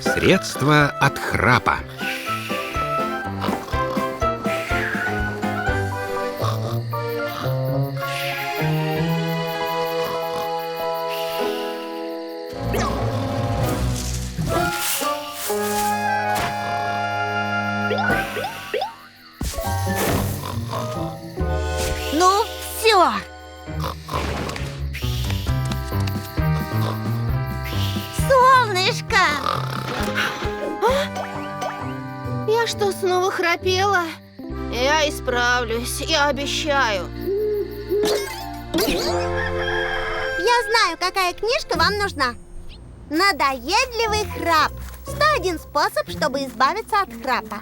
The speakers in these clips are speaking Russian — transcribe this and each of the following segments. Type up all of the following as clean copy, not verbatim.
Средство от храпа. Ну, все. Солнышко! Я что, снова храпела? Я исправлюсь, я обещаю. Я знаю, какая книжка вам нужна. Надоедливый храп. 101 способ, чтобы избавиться от храпа.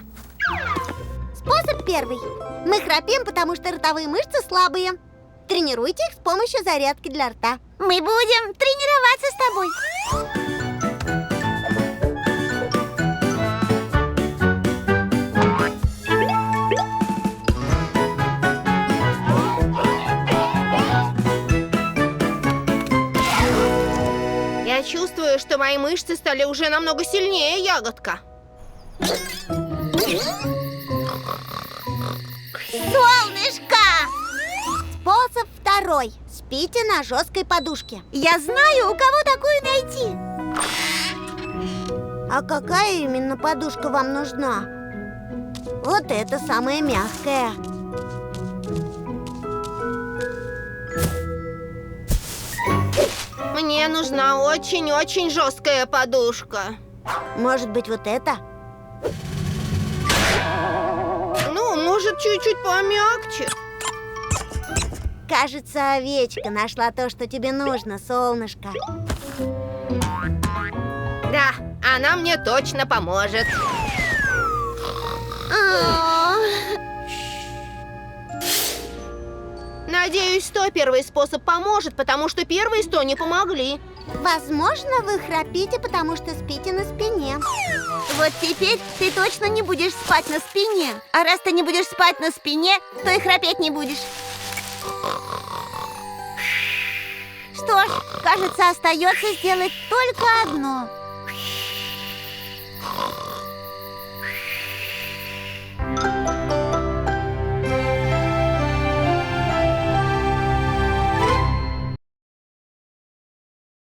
Способ первый. Мы храпим, потому что ротовые мышцы слабые. Тренируйте их с помощью зарядки для рта. Мы будем тренироваться с тобой. Я чувствую, что мои мышцы стали уже намного сильнее, ягодка. Солнышко! Способ второй. Спите на жесткой подушке. Я знаю, у кого такую найти. А какая именно подушка вам нужна? Вот эта самая мягкая. Мне нужна очень-очень жесткая подушка. Может быть, вот эта? Ну, может, чуть-чуть помягче. Кажется, овечка нашла то, что тебе нужно, солнышко. Да, она мне точно поможет. Надеюсь, 101 способ поможет, потому что первые 100 не помогли. Возможно, вы храпите, потому что спите на спине. Вот теперь ты точно не будешь спать на спине. А раз ты не будешь спать на спине, то и храпеть не будешь. Что ж, кажется, остается сделать только одно.